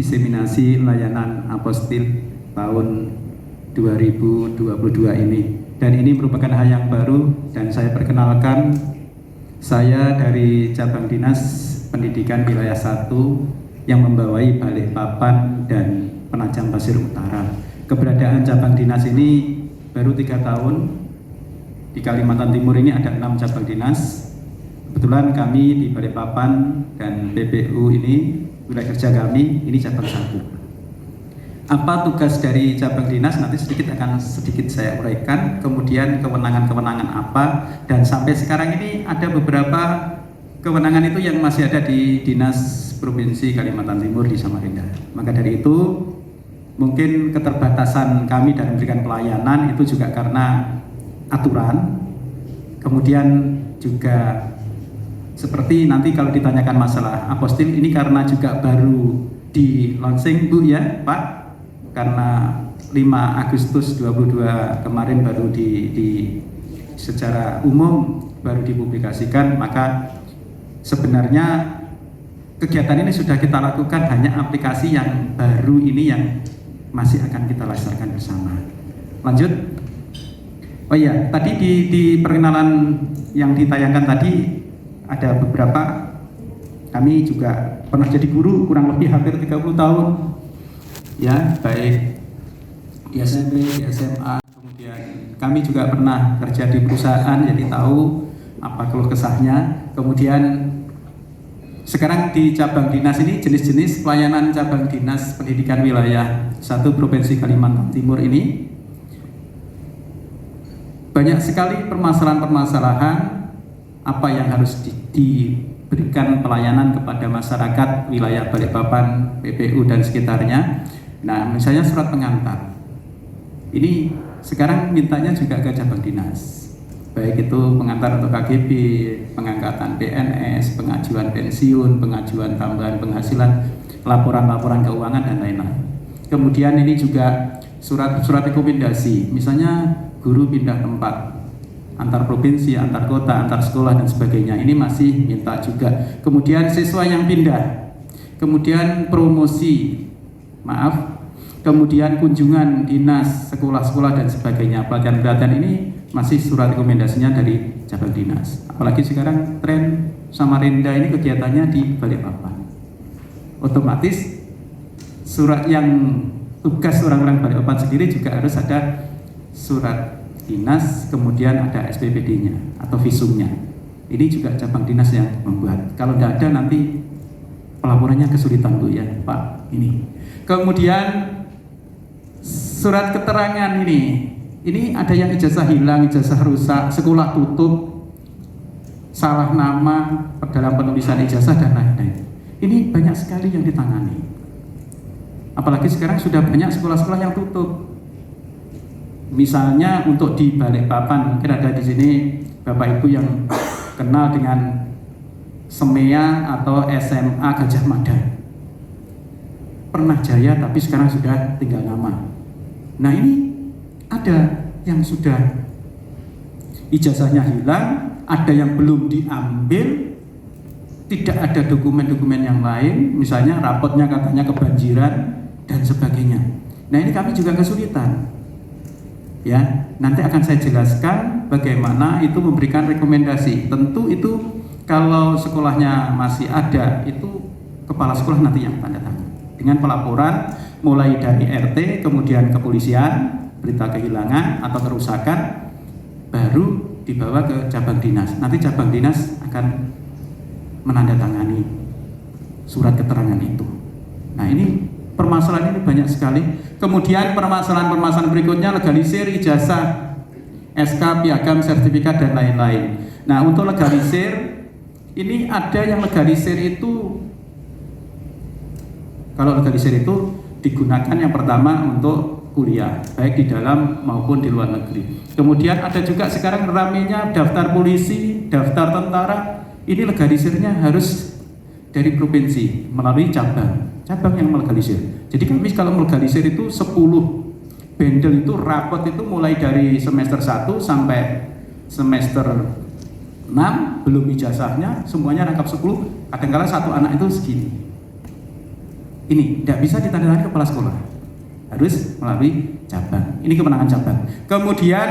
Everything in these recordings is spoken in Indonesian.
diseminasi layanan apostil tahun 2022 ini. Dan ini merupakan hal yang baru, dan saya perkenalkan, saya dari cabang dinas pendidikan wilayah 1 yang membawai Balikpapan dan Penajam Pasir Utara. Keberadaan cabang dinas ini baru 3 tahun. Di Kalimantan Timur ini ada 6 cabang dinas. Kebetulan kami di Balikpapan dan PPU ini, wilayah kerja kami, ini cabang 1. Apa tugas dari cabang dinas? Nanti akan sedikit saya uraikan. Kemudian kewenangan-kewenangan apa? Dan sampai sekarang ini ada beberapa kewenangan itu yang masih ada di Dinas Provinsi Kalimantan Timur di Samarinda. Maka dari itu, mungkin keterbatasan kami dalam memberikan pelayanan itu juga karena aturan. Kemudian juga seperti nanti kalau ditanyakan masalah apostil ini karena juga baru di launching Bu ya Pak, karena 5 Agustus 22 kemarin baru di secara umum baru dipublikasikan, maka sebenarnya kegiatan ini sudah kita lakukan, hanya aplikasi yang baru ini yang masih akan kita laksanakan bersama. Lanjut. Oh iya, tadi di perkenalan yang ditayangkan tadi ada beberapa, kami juga pernah jadi guru kurang lebih hampir 30 tahun. Ya, baik di SMP, di SMA, kemudian kami juga pernah kerja di perusahaan, jadi tahu apa keluh kesahnya. Kemudian sekarang di cabang dinas ini, jenis-jenis pelayanan cabang dinas pendidikan wilayah 1 Provinsi Kalimantan Timur ini banyak sekali permasalahan-permasalahan apa yang harus diberikan pelayanan kepada masyarakat wilayah Balikpapan, PPU dan sekitarnya. Nah, misalnya surat pengantar. Ini sekarang mintanya juga ke cabang dinas. Baik itu pengantar untuk KGB, pengangkatan PNS, pengajuan pensiun, pengajuan tambahan penghasilan, laporan-laporan keuangan dan lain-lain. Kemudian ini juga surat rekomendasi, misalnya guru pindah tempat antar provinsi, antar kota, antar sekolah dan sebagainya. Ini masih minta juga. Kemudian siswa yang pindah, kemudian promosi, kemudian kunjungan dinas, sekolah-sekolah dan sebagainya. Pelatihan-pelatihan ini masih surat rekomendasinya dari cabang dinas. Apalagi sekarang tren Samarinda ini kegiatannya di Balikpapan. Otomatis surat yang tugas orang-orang Balikpapan sendiri juga harus ada surat dinas, kemudian ada SPPD-nya atau visumnya. Ini juga cabang dinas yang membuat. Kalau tidak ada nanti pelaporannya kesulitan Bu ya Pak ini. Kemudian surat keterangan ini ada yang ijazah hilang, ijazah rusak, sekolah tutup, salah nama dalam penulisan ijazah dan lain-lain. Ini banyak sekali yang ditangani. Apalagi sekarang sudah banyak sekolah-sekolah yang tutup. Misalnya untuk di Balikpapan, mungkin ada di sini Bapak Ibu yang kenal dengan SEMEA atau SMA Gajah Mada. Pernah jaya tapi sekarang sudah tinggal nama. Nah ini ada yang sudah ijazahnya hilang, ada yang belum diambil, tidak ada dokumen-dokumen yang lain, misalnya rapotnya katanya kebanjiran dan sebagainya. Nah ini kami juga kesulitan. Ya, nanti akan saya jelaskan bagaimana itu memberikan rekomendasi. Tentu itu kalau sekolahnya masih ada, itu kepala sekolah nanti yang tanda tangan dengan pelaporan mulai dari RT, kemudian kepolisian, berita kehilangan atau kerusakan, baru dibawa ke cabang dinas. Nanti cabang dinas akan menandatangani surat keterangan itu. Nah ini permasalahan ini banyak sekali. Kemudian permasalahan berikutnya legalisir ijazah, SK, piagam, sertifikat dan lain-lain. Nah untuk legalisir ini ada yang legalisir itu, kalau legalisir itu digunakan yang pertama untuk kuliah baik di dalam maupun di luar negeri. Kemudian ada juga sekarang ramenya daftar polisi, daftar tentara. Ini legalisirnya harus dari provinsi melalui cabang yang melegalisir. Jadi kami kalau melegalisir itu 10 bendel itu rapot itu mulai dari semester 1 sampai semester 6, belum ijazahnya semuanya rangkap 10, kadang-kadang satu anak itu segini. Ini tidak bisa ditandatangani kepala sekolah, harus melalui cabang. Ini kewenangan cabang. Kemudian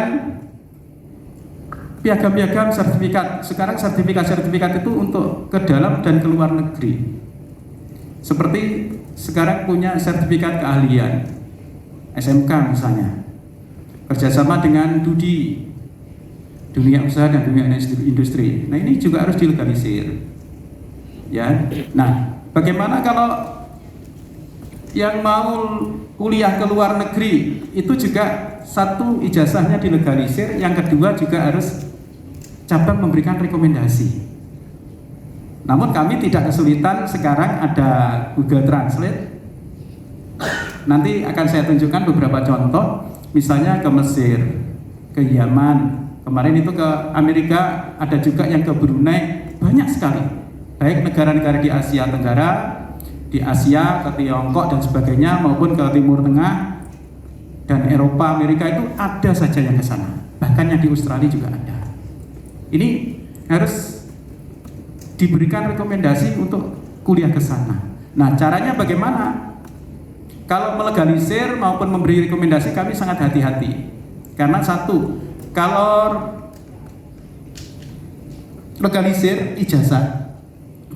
piagam-piagam sertifikat. Sekarang sertifikat itu untuk ke dalam dan ke luar negeri. Seperti sekarang punya sertifikat keahlian SMK misalnya, kerjasama dengan DUDI, dunia usaha dan dunia industri. Nah ini juga harus dilegalisir. Ya. Nah, bagaimana kalau yang mau kuliah ke luar negeri itu juga satu ijazahnya dilegalisir, yang kedua juga harus cabang memberikan rekomendasi. Namun kami tidak kesulitan, sekarang ada Google Translate. Nanti akan saya tunjukkan beberapa contoh, misalnya ke Mesir, ke Yaman, kemarin itu ke Amerika, ada juga yang ke Brunei, banyak sekali. Baik negara-negara di Asia Tenggara, di Asia, ke Tiongkok dan sebagainya, maupun ke Timur Tengah dan Eropa, Amerika, itu ada saja yang ke sana. Bahkan yang di Australia juga ada. Ini harus diberikan rekomendasi untuk kuliah ke sana. Nah, caranya bagaimana? Kalau melegalisir maupun memberi rekomendasi, kami sangat hati-hati. Karena satu, kalau legalisir ijazah,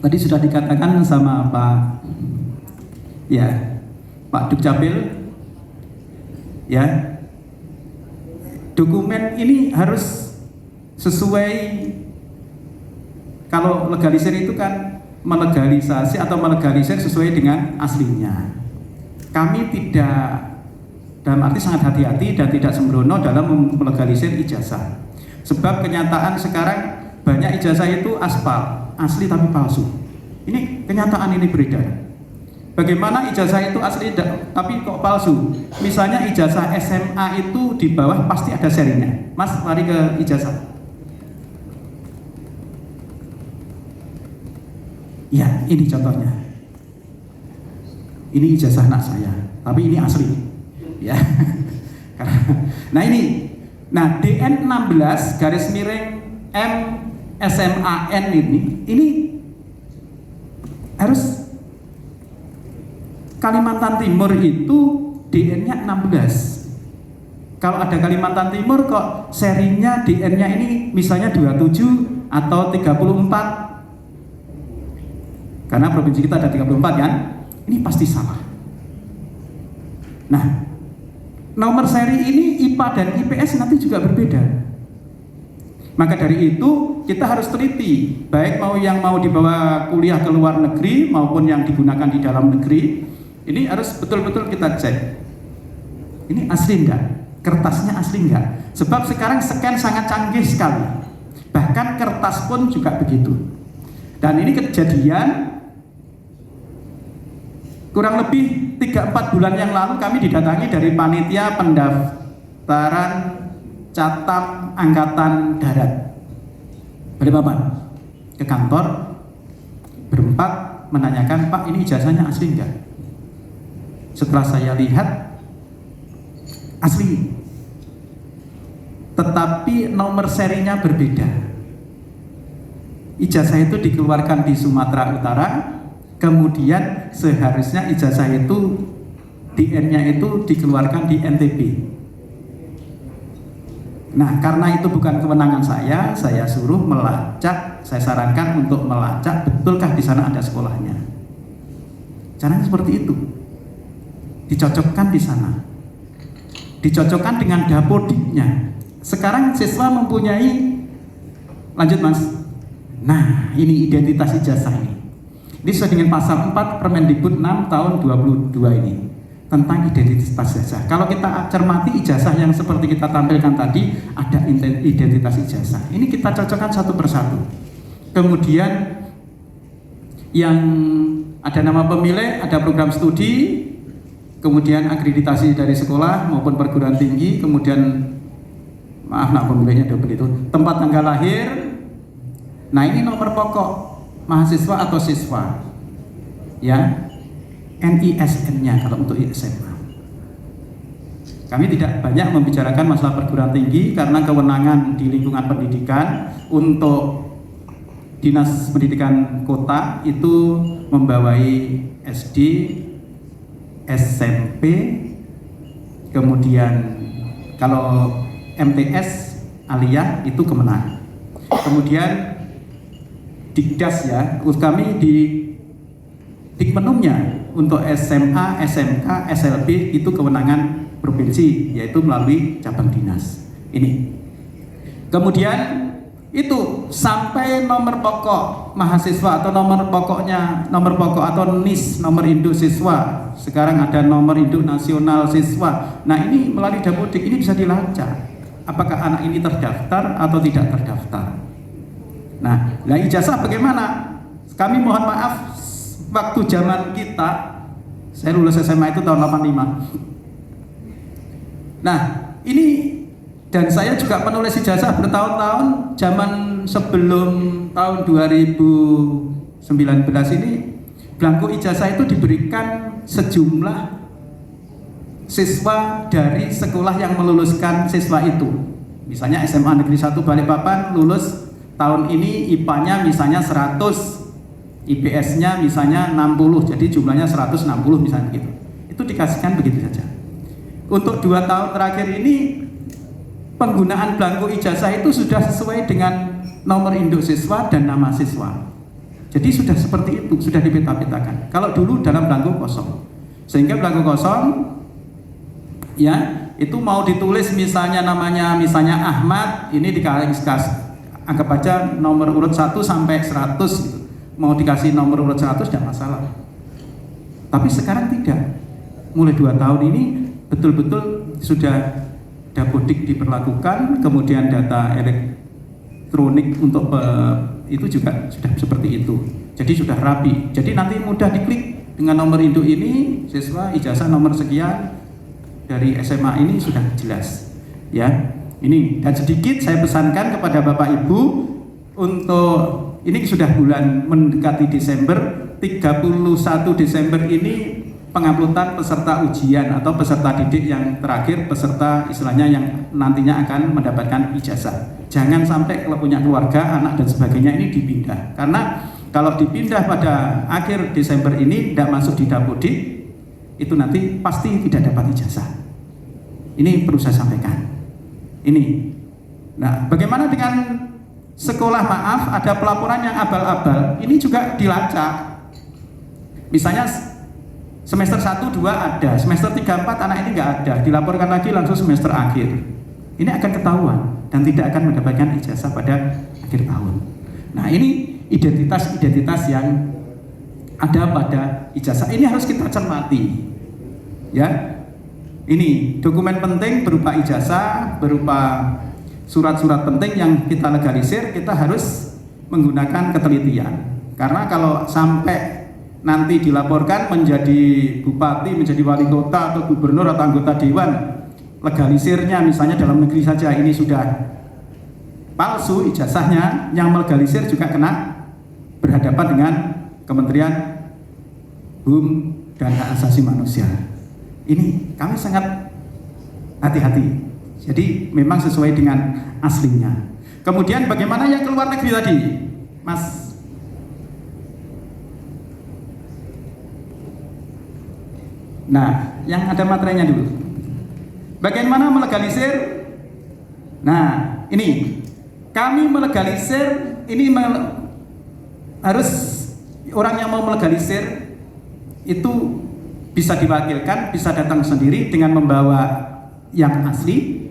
tadi sudah dikatakan sama Pak Dukcapil, ya, dokumen ini harus sesuai. Kalau legalisir itu kan melegalisasi atau melegalisir sesuai dengan aslinya. Kami tidak, dalam arti sangat hati-hati dan tidak sembrono dalam melegalisir ijazah. Sebab kenyataan sekarang banyak ijazah itu aspal, asli tapi palsu. Ini kenyataan, ini beredar. Bagaimana ijazah itu asli tapi kok palsu? Misalnya ijazah SMA itu di bawah pasti ada serinya. Mas, mari ke ijazah. Ya, ini contohnya. Ini ijazah anak saya, tapi ini asli. Ya. Nah ini, DN 16 garis miring M SMAN ini harus Kalimantan Timur itu DN-nya 16. Kalau ada Kalimantan Timur kok serinya DN-nya ini misalnya 27 atau 34. Karena provinsi kita ada 34 kan? Ini pasti salah. Nah, nomor seri ini IPA dan IPS nanti juga berbeda. Maka dari itu kita harus teliti, baik yang mau dibawa kuliah ke luar negeri maupun yang digunakan di dalam negeri. Ini harus betul-betul kita cek. Ini asli enggak? Kertasnya asli enggak? Sebab sekarang scan sangat canggih sekali. Bahkan kertas pun juga begitu. Dan ini kejadian kurang lebih 3-4 bulan yang lalu kami didatangi dari panitia pendaftaran Catat Angkatan Darat Balikpapan ke kantor, berempat menanyakan, Pak, ini ijazahnya asli enggak? Setelah saya lihat, asli, tetapi nomor serinya berbeda. Ijazah itu dikeluarkan di Sumatera Utara, kemudian seharusnya ijazah itu DN-nya itu dikeluarkan di NTB. Nah, karena itu bukan kewenangan saya suruh melacak, saya sarankan untuk melacak betulkah di sana ada sekolahnya. Caranya seperti itu. Dicocokkan di sana. Dicocokkan dengan dapodiknya. Sekarang siswa mempunyai, lanjut Mas. Nah, ini identitas ijazah ini. Ini sesuai dengan pasal 4 Permendikbud 6 tahun 2022 ini. Tentang identitas ijazah. Kalau kita cermati ijazah yang seperti kita tampilkan tadi, ada identitas ijazah. Ini kita cocokkan satu persatu. Kemudian yang ada nama pemilih, ada program studi, kemudian akreditasi dari sekolah maupun perguruan tinggi, kemudian nama pemilihnya double itu, tempat tanggal lahir. Nah, ini nomor pokok mahasiswa atau siswa. Ya. NISN-nya kalau untuk SMA. Kami tidak banyak membicarakan masalah perguruan tinggi karena kewenangan di lingkungan pendidikan. Untuk Dinas Pendidikan Kota itu membawai SD, SMP, kemudian kalau MTS Aliyah itu Kemenang. Kemudian Dikdas ya, kami di Dikmenumnya untuk SMA, SMK, SLB itu kewenangan provinsi, yaitu melalui cabang dinas. Ini. Kemudian itu sampai nomor pokok mahasiswa atau nomor pokok atau NIS, nomor induk siswa. Sekarang ada nomor induk nasional siswa. Nah, ini melalui Dapodik ini bisa dilacak apakah anak ini terdaftar atau tidak terdaftar. Nah, ijazah bagaimana? Kami mohon maaf, waktu zaman kita, saya lulus SMA itu tahun 85. Nah, ini dan saya juga menulis ijazah bertahun-tahun, zaman sebelum tahun 2019 ini, belangko ijazah itu diberikan sejumlah siswa dari sekolah yang meluluskan siswa itu. Misalnya SMA Negeri 1 Balikpapan lulus tahun ini, IPA-nya misalnya 100, IPS-nya misalnya 60, jadi jumlahnya 160 misalnya gitu. Itu dikasihkan begitu saja. Untuk 2 tahun terakhir ini penggunaan belangko ijazah itu sudah sesuai dengan nomor induk siswa dan nama siswa. Jadi sudah seperti itu, sudah dipeta-petakan. Kalau dulu dalam belangko kosong, sehingga belangko kosong ya itu mau ditulis misalnya namanya misalnya Ahmad, ini dikasih anggap aja nomor urut 1 sampai 100 gitu. Mau dikasih nomor urut 100 tidak masalah. Tapi sekarang tidak. Mulai 2 tahun ini betul-betul sudah Dapodik diperlakukan, kemudian data elektronik untuk itu juga sudah seperti itu. Jadi sudah rapi. Jadi nanti mudah diklik dengan nomor induk ini, siswa ijazah nomor sekian dari SMA ini sudah jelas. Ya, ini dan sedikit saya pesankan kepada Bapak Ibu untuk ini sudah bulan mendekati Desember, 31 Desember ini penguploadan peserta ujian atau peserta didik yang terakhir, peserta istilahnya yang nantinya akan mendapatkan ijazah. Jangan sampai kalau punya keluarga, anak dan sebagainya ini dipindah. Karena kalau dipindah pada akhir Desember ini tidak masuk di Dapodik, itu nanti pasti tidak dapat ijazah. Ini perlu saya sampaikan. Ini. Nah, bagaimana dengan sekolah, maaf, ada pelaporan yang abal-abal, ini juga dilacak. Misalnya semester 1, 2 ada, semester 3, 4 anak ini nggak ada, dilaporkan lagi langsung semester akhir. Ini akan ketahuan dan tidak akan mendapatkan ijazah pada akhir tahun. Nah, ini identitas-identitas yang ada pada ijazah. Ini harus kita cermati. Ya. Ini dokumen penting berupa ijazah, berupa surat-surat penting yang kita legalisir, kita harus menggunakan ketelitian. Karena kalau sampai nanti dilaporkan menjadi bupati, menjadi wali kota atau gubernur atau anggota dewan, legalisirnya misalnya dalam negeri saja ini sudah palsu ijazahnya, yang melegalisir juga kena berhadapan dengan Kementerian HUM dan Hak Asasi Manusia. Ini kami sangat hati-hati. Jadi memang sesuai dengan aslinya. Kemudian bagaimana yang ke luar negeri tadi, Mas? Nah, yang ada materinya dulu. Bagaimana melegalisir? Nah, ini kami melegalisir. Ini harus orang yang mau melegalisir itu bisa diwakilkan, bisa datang sendiri dengan membawa yang asli,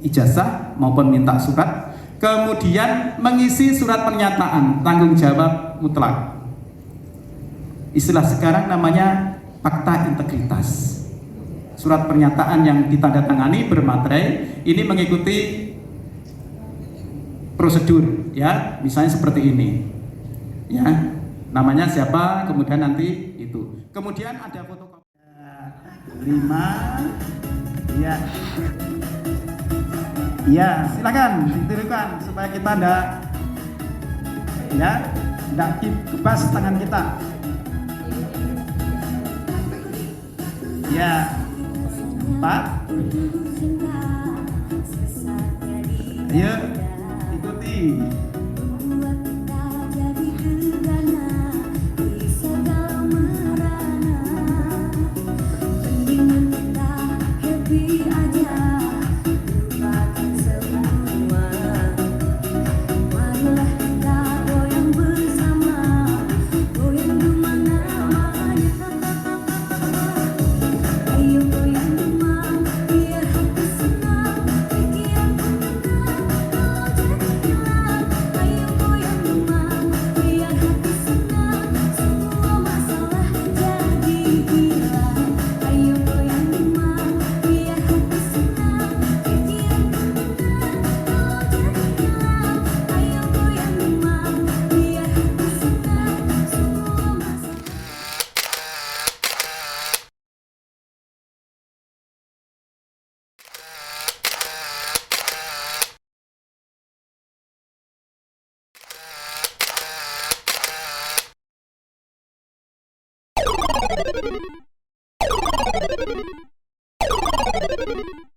ijazah maupun minta surat, kemudian mengisi surat pernyataan tanggung jawab mutlak. Istilah sekarang namanya fakta integritas. Surat pernyataan yang ditandatangani bermaterai, ini mengikuti prosedur, ya, misalnya seperti ini, ya, namanya siapa, kemudian nanti itu, kemudian ada fotokopi 5, ya. Ya, silakan ditirukan supaya kita tidak kebas tangan kita. Ya, 4. Ayo, ikuti. hati